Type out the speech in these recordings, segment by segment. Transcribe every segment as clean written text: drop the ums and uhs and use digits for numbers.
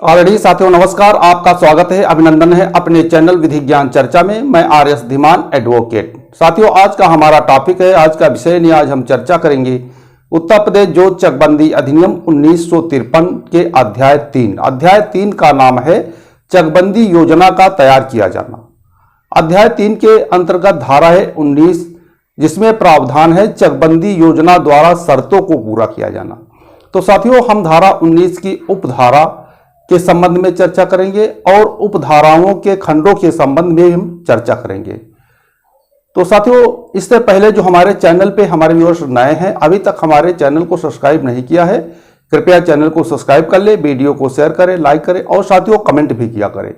Already साथियों नमस्कार, आपका स्वागत है, अभिनंदन है अपने चैनल विधि ज्ञान चर्चा में। मैं आर.एस. धीमान एडवोकेट। साथियों आज का हमारा टॉपिक है, आज का विषय नहीं, आज हम चर्चा करेंगे उत्तर प्रदेश जोत चकबंदी अधिनियम 1953 के अध्याय 3। अध्याय 3 का नाम है चकबंदी योजना का तैयार किया जाना। अध्याय 3 के अंतर्गत धारा है 19, जिसमें प्रावधान है चकबंदी योजना द्वारा शर्तों को पूरा किया जाना। तो साथियों हम धारा 19 की उपधारा के संबंध में चर्चा करेंगे और उपधाराओं के खंडों के संबंध में हम चर्चा करेंगे। तो साथियों इससे पहले जो हमारे चैनल पे हमारे व्यूअर्स नए हैं, अभी तक हमारे चैनल को सब्सक्राइब नहीं किया है, कृपया चैनल को सब्सक्राइब कर ले, वीडियो को शेयर करें, लाइक करें और साथियों कमेंट भी किया करें।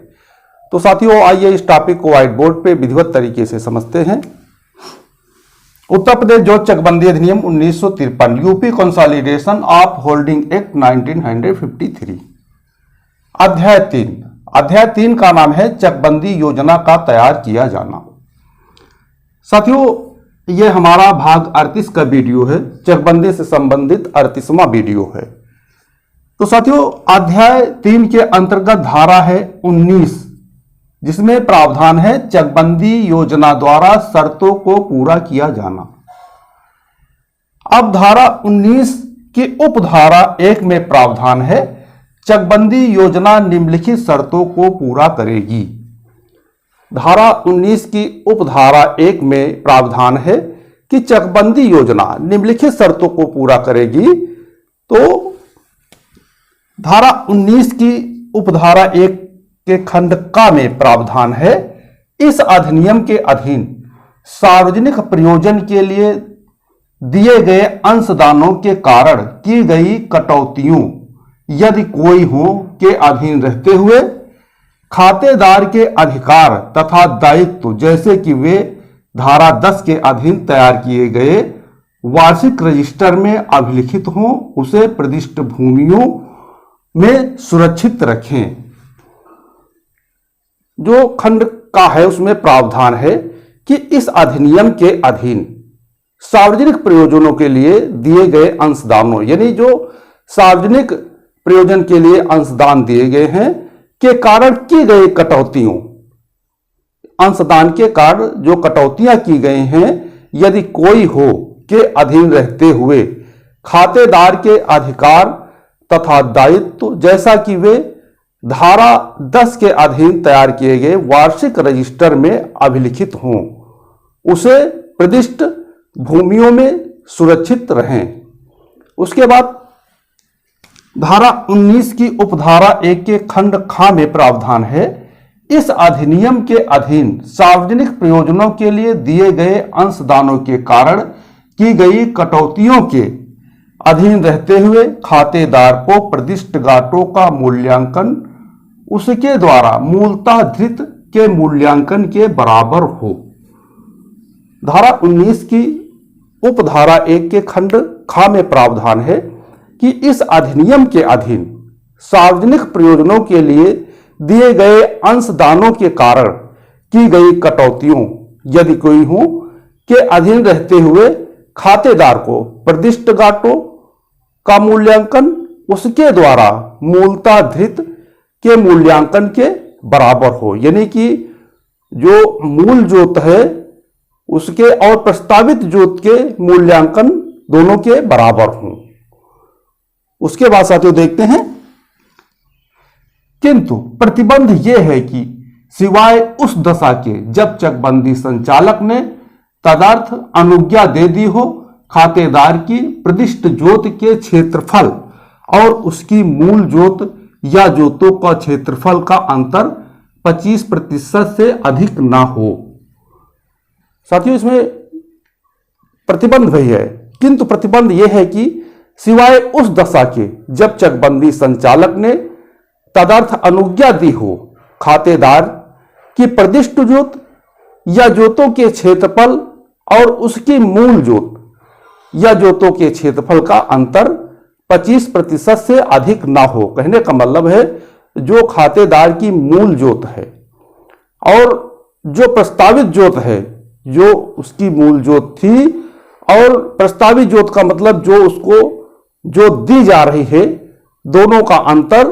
तो साथियों आइए इस टॉपिक को व्हाइट बोर्ड पे विधिवत तरीके से समझते हैं। उत्तर प्रदेश जोत चकबंदी अधिनियम 1953, UP consolidation of holding act 1953। अध्याय 3। अध्याय 3 का नाम है चकबंदी योजना का तैयार किया जाना। साथियों ये हमारा भाग 38 का वीडियो है, चकबंदी से संबंधित 38वां वीडियो है। तो साथियों अध्याय 3 के अंतर्गत धारा है 19, जिसमें प्रावधान है चकबंदी योजना द्वारा शर्तों को पूरा किया जाना। अब धारा 19 की उपधारा 1 में प्रावधान है चकबंदी योजना निम्नलिखित शर्तों को पूरा करेगी। धारा 19 की उपधारा 1 में प्रावधान है कि चकबंदी योजना निम्नलिखित शर्तों को पूरा करेगी। तो धारा 19 की उपधारा 1 के खंड का में प्रावधान है इस अधिनियम के अधीन सार्वजनिक प्रयोजन के लिए दिए गए अंशदानों के कारण की गई कटौतियों यदि कोई हो के अधीन रहते हुए खातेदार के अधिकार तथा दायित्व जैसे कि वे धारा 10 के अधीन तैयार किए गए वार्षिक रजिस्टर में अभिलिखित हों, उसे प्रदिष्ट भूमियों में सुरक्षित रखें। जो खंड का है उसमें प्रावधान है कि इस अधिनियम के अधीन सार्वजनिक प्रयोजनों के लिए दिए गए अंशदानों, यानी जो सार्वजनिक प्रयोजन के लिए अंशदान दिए गए हैं के कारण की गई कटौतियों, अंशदान के कारण जो कटौतियां की गई हैं यदि कोई हो के अधीन रहते हुए खातेदार के अधिकार तथा दायित्व जैसा कि वे धारा 10 के अधीन तैयार किए गए वार्षिक रजिस्टर में अभिलिखित हों, उसे प्रदिष्ट भूमियों में सुरक्षित रहें। उसके बाद धारा 19 की उपधारा 1 के खंड खा में प्रावधान है इस अधिनियम के अधीन सार्वजनिक प्रयोजनों के लिए दिए गए अंशदानों के कारण की गई कटौतियों के अधीन रहते हुए खातेदार को प्रदिष्ट घाटों का मूल्यांकन उसके द्वारा मूलतः धृत के मूल्यांकन के बराबर हो। धारा 19 की उपधारा 1 के खंड खा में प्रावधान है कि इस अधिनियम के अधीन सार्वजनिक प्रयोजनों के लिए दिए गए अंशदानों के कारण की गई कटौतियों यदि कोई हो के अधीन रहते हुए खातेदार को प्रदिष्ट घाटों का मूल्यांकन उसके द्वारा मूलतः धृत के मूल्यांकन के बराबर हो, यानी कि जो मूल जोत है उसके और प्रस्तावित जोत के मूल्यांकन दोनों के बराबर हों। उसके बाद साथियों देखते हैं, किंतु प्रतिबंध यह है कि सिवाय उस दशा के जब चकबंदी संचालक ने तदर्थ अनुज्ञा दे दी हो, खातेदार की प्रदिष्ट जोत के क्षेत्रफल और उसकी मूल जोत या जोतों का क्षेत्रफल का अंतर 25% से अधिक ना हो। साथियों इसमें प्रतिबंध वही है, किंतु प्रतिबंध यह है कि सिवाय उस दशा के जब चकबंदी संचालक ने तदर्थ अनुज्ञा दी हो, खातेदार की प्रदिष्ट जोत या जोतों के क्षेत्रफल और उसकी मूल जोत या जोतों के क्षेत्रफल का अंतर 25% से अधिक ना हो। कहने का मतलब है जो खातेदार की मूल जोत है और जो प्रस्तावित जोत है, जो उसकी मूल जोत थी और प्रस्तावित जोत का मतलब जो उसको जो दी जा रही है, दोनों का अंतर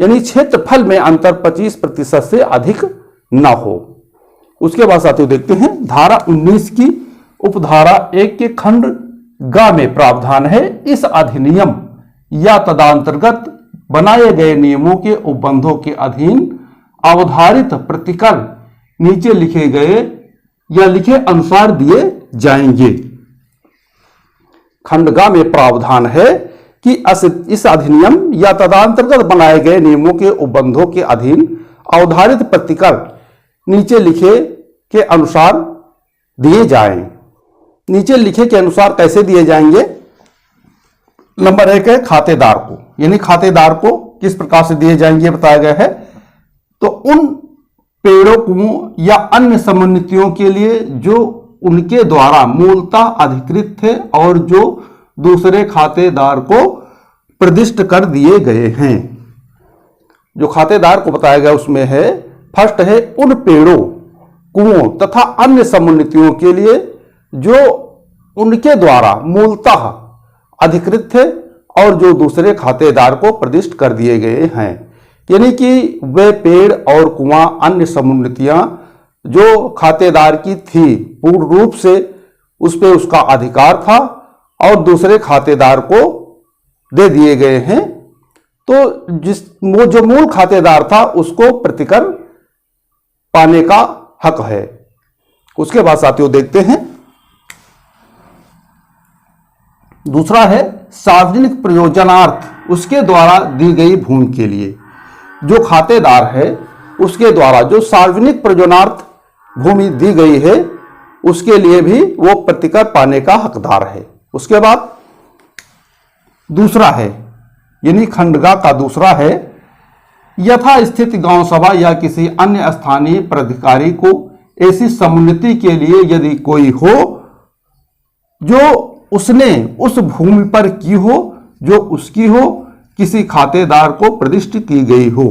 यानी क्षेत्रफल में अंतर 25% से अधिक न हो। उसके बाद साथियों देखते हैं धारा 19 की उपधारा 1 के खंड ग में प्रावधान है, इस अधिनियम या तदंतर्गत बनाए गए नियमों के उपबंधों के अधीन अवधारित प्रतिकर नीचे लिखे गए या लिखे अनुसार दिए जाएंगे। खंड ग में प्रावधान है कि इस अधिनियम या तदंतर्गत बनाए गए नियमों के उपबंधों के अधीन अवधारित प्रतिकर नीचे लिखे के अनुसार दिए जाएं। नीचे लिखे के अनुसार कैसे दिए जाएंगे? नंबर 1 है खातेदार को, यानी खातेदार को किस प्रकार से दिए जाएंगे बताया गया है। तो उन पेड़ों को या अन्य समन्वितियों के लिए जो उनके द्वारा मूलतः अधिकृत थे और जो दूसरे खातेदार को प्रदिष्ट कर दिए गए हैं। जो खातेदार को बताया गया उसमें है, फर्स्ट है उन पेड़ों, कुओं तथा अन्य समन्वितियों के लिए जो उनके द्वारा मूलतः अधिकृत थे और जो दूसरे खातेदार को प्रदिष्ट कर दिए गए हैं। यानी कि वे पेड़ और कुआं अन्य समन्वितियां जो खातेदार की थी, पूर्ण रूप से उस पर उसका अधिकार था और दूसरे खातेदार को दे दिए गए हैं। तो जो मूल खातेदार था उसको प्रतिकर पाने का हक है। उसके बाद साथियों देखते हैं दूसरा है सार्वजनिक प्रयोजनार्थ उसके द्वारा दी गई भूमि के लिए जो खातेदार है उसके द्वारा जो सार्वजनिक प्रयोजनार्थ भूमि दी गई है उसके लिए भी वो प्रतिकर पाने का हकदार है। उसके बाद दूसरा है, यानी खंडगा का दूसरा है, यथास्थित गांव सभा या किसी अन्य स्थानीय प्राधिकारी को ऐसी समन्विति के लिए यदि कोई हो जो उसने उस भूमि पर की हो जो उसकी हो, किसी खातेदार को प्रदिष्ट की गई हो।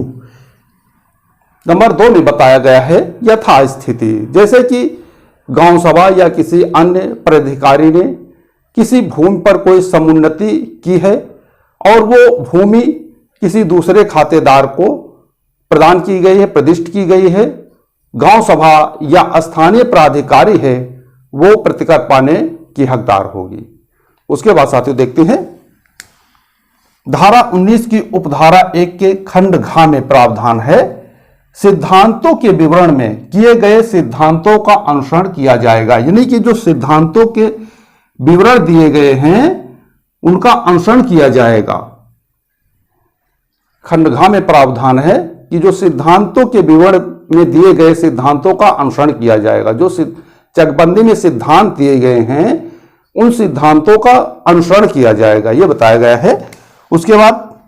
नंबर 2 में बताया गया है यथास्थिति, जैसे कि गांव सभा या किसी अन्य प्राधिकारी ने किसी भूमि पर कोई समुन्नति की है और वो भूमि किसी दूसरे खातेदार को प्रदान की गई है, प्रदिष्ट की गई है। गांव सभा या स्थानीय प्राधिकारी है वो प्रतिकर पाने की हकदार होगी। उसके बाद साथियों देखते हैं धारा 19 की उपधारा 1 के खंड घ में प्रावधान है, सिद्धांतों के विवरण में किए गए सिद्धांतों का अनुसरण किया जाएगा। यानी कि जो सिद्धांतों के विवरण दिए गए हैं उनका अनुसरण किया जाएगा। खंड घ में प्रावधान है कि जो सिद्धांतों के विवरण में दिए गए सिद्धांतों का अनुसरण किया जाएगा। जो चकबंदी में सिद्धांत दिए गए हैं उन सिद्धांतों का अनुसरण किया जाएगा, यह बताया गया है। उसके बाद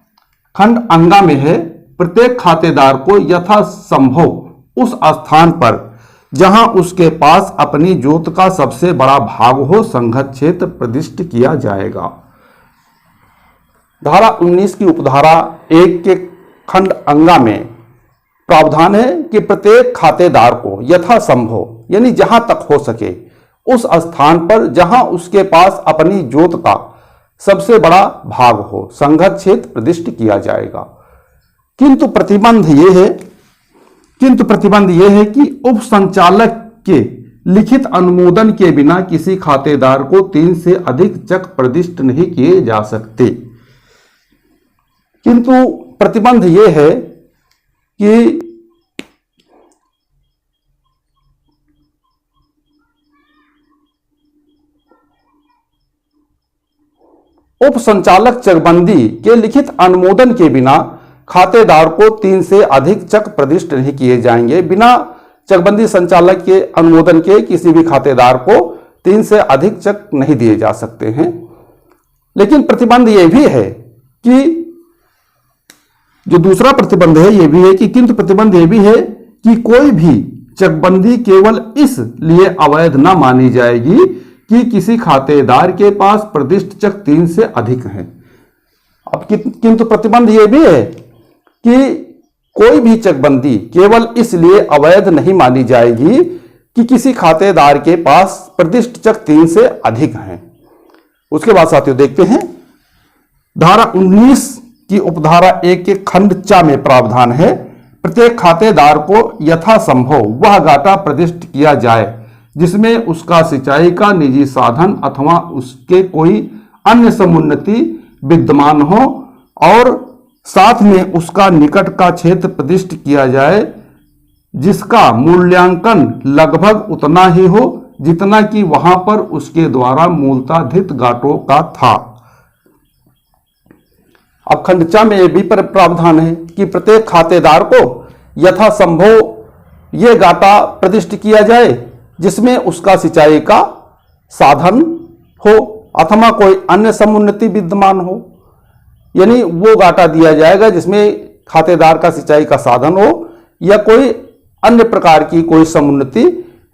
खंड अंगा में है, प्रत्येक खातेदार को यथासंभव उस स्थान पर जहां उसके पास अपनी जोत का सबसे बड़ा भाग हो संघत क्षेत्र प्रदिष्ट किया जाएगा। धारा 19 की उपधारा 1 के खंड अंगा में प्रावधान है कि प्रत्येक खातेदार को यथासंभव यानी जहां तक हो सके उस स्थान पर जहां उसके पास अपनी जोत का सबसे बड़ा भाग हो संघत क्षेत्र प्रदिष्ट किया जाएगा। किंतु प्रतिबंध यह है कि उप संचालक के लिखित अनुमोदन के बिना किसी खातेदार को 3 से अधिक चक प्रदिष्ट नहीं किए जा सकते। किंतु प्रतिबंध यह है कि उप संचालक चकबंदी के लिखित अनुमोदन के बिना खातेदार को 3 से अधिक चक प्रदिष्ट नहीं किए जाएंगे। बिना चकबंदी संचालक के अनुमोदन के किसी भी खातेदार को 3 से अधिक चक नहीं दिए जा सकते हैं। लेकिन प्रतिबंध यह भी है कि जो दूसरा प्रतिबंध है यह भी है कि किंतु प्रतिबंध यह भी है कि कोई भी चकबंदी केवल इसलिए अवैध न मानी जाएगी कि किसी खातेदार के पास प्रदिष्ट चक 3 से अधिक हैं। अब किंतु प्रतिबंध यह भी है कि कोई भी चकबंदी केवल इसलिए अवैध नहीं मानी जाएगी कि किसी खातेदार के पास प्रदिष्ट चक 3 से अधिक हैं। उसके बाद साथियों देखते हैं धारा 19 की उपधारा 1 के खंड चा में प्रावधान है, प्रत्येक खातेदार को यथासंभव वह घाटा प्रदिष्ट किया जाए जिसमें उसका सिंचाई का निजी साधन अथवा उसके कोई अन्य समुन्नति विद्यमान हो, और साथ में उसका निकट का क्षेत्र प्रदिष्ट किया जाए जिसका मूल्यांकन लगभग उतना ही हो जितना कि वहां पर उसके द्वारा मूलतः धृत घाटों का था। अब खंड च में भी प्रावधान है कि प्रत्येक खातेदार को यथासंभव ये घाटा प्रदिष्ट किया जाए जिसमें उसका सिंचाई का साधन हो अथवा कोई अन्य समुन्नति विद्यमान हो, यानी वो घाटा दिया जाएगा जिसमें खातेदार का सिंचाई का साधन हो या कोई अन्य प्रकार की कोई समुन्नति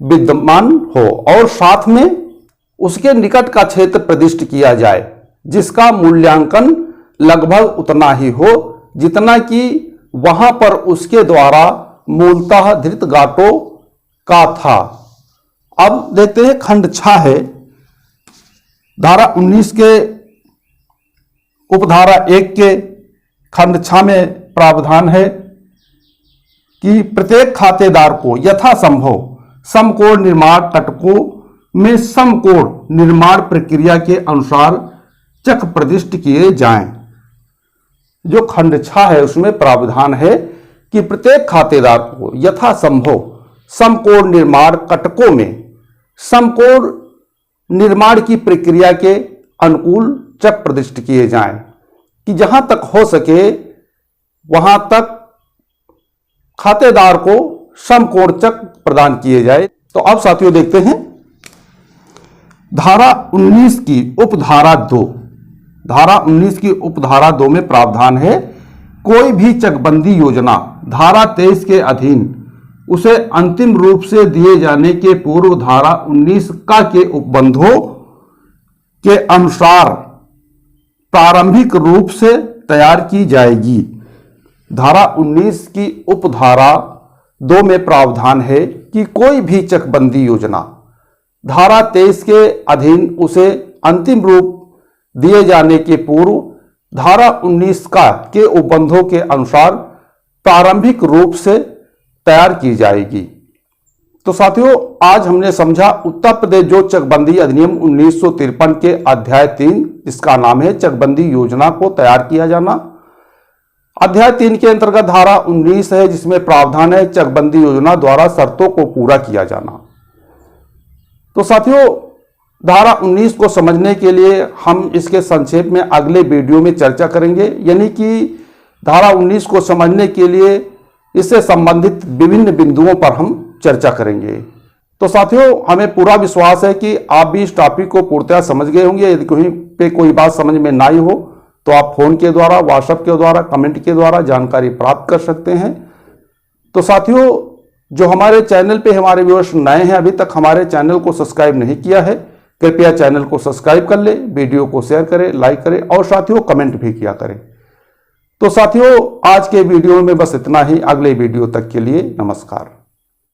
विद्यमान हो, और साथ में उसके निकट का क्षेत्र प्रदिष्ट किया जाए जिसका मूल्यांकन लगभग उतना ही हो जितना कि वहां पर उसके द्वारा मूलतः धृत घाटों का था। अब देखते हैं खंड 6 है, धारा 19 के उपधारा 1 के खंड 6 में प्रावधान है कि प्रत्येक खातेदार को यथासंभव समकोण निर्माण कटकों में समकोण निर्माण प्रक्रिया के अनुसार चक प्रदिष्ट किए जाएं। जो खंड 6 है उसमें प्रावधान है कि प्रत्येक खातेदार को यथासंभव समकोण निर्माण कटकों में समकोण निर्माण की प्रक्रिया के अनुकूल चक प्रदिष्ट किए जाएं, कि जहां तक हो सके वहां तक खातेदार को समकोण चक प्रदान किए जाए। तो अब साथियों देखते हैं धारा 19 की उपधारा 2। धारा 19 की उपधारा 2 में प्रावधान है कोई भी चकबंदी योजना धारा 23 के अधीन उसे अंतिम रूप से दिए जाने के पूर्व धारा 19 का के उपबंधों के अनुसार प्रारंभिक रूप से तैयार की जाएगी। धारा 19 की उपधारा 2 में प्रावधान है कि कोई भी चकबंदी योजना धारा 23 के अधीन उसे अंतिम रूप दिए जाने के पूर्व धारा 19 का के उपबंधों के अनुसार प्रारंभिक रूप से तैयार की जाएगी। तो साथियों आज हमने समझा उत्तर प्रदेश जो चकबंदी अधिनियम 1953 के अध्याय 3 जिसका नाम है चकबंदी योजना को तैयार किया जाना। अध्याय 3 के अंतर्गत धारा 19 है जिसमें प्रावधान है चकबंदी योजना द्वारा शर्तों को पूरा किया जाना। तो साथियों धारा 19 को समझने के लिए हम इसके संक्षेप में अगले वीडियो में चर्चा करेंगे, यानी कि धारा 19 को समझने के लिए इससे संबंधित विभिन्न बिंदुओं पर हम चर्चा करेंगे। तो साथियों हमें पूरा विश्वास है कि आप भी इस टॉपिक को पूर्णतः समझ गए होंगे। यदि कहीं पे कोई बात समझ में ना आई हो तो आप फोन के द्वारा, व्हाट्सएप के द्वारा, कमेंट के द्वारा जानकारी प्राप्त कर सकते हैं। तो साथियों जो हमारे चैनल पे हमारे व्यूअर्स नए हैं, अभी तक हमारे चैनल को सब्सक्राइब नहीं किया है, कृपया चैनल को सब्सक्राइब कर ले, वीडियो को शेयर करें, लाइक करें और साथियों कमेंट भी किया करें। तो साथियों आज के वीडियो में बस इतना ही। अगले वीडियो तक के लिए नमस्कार।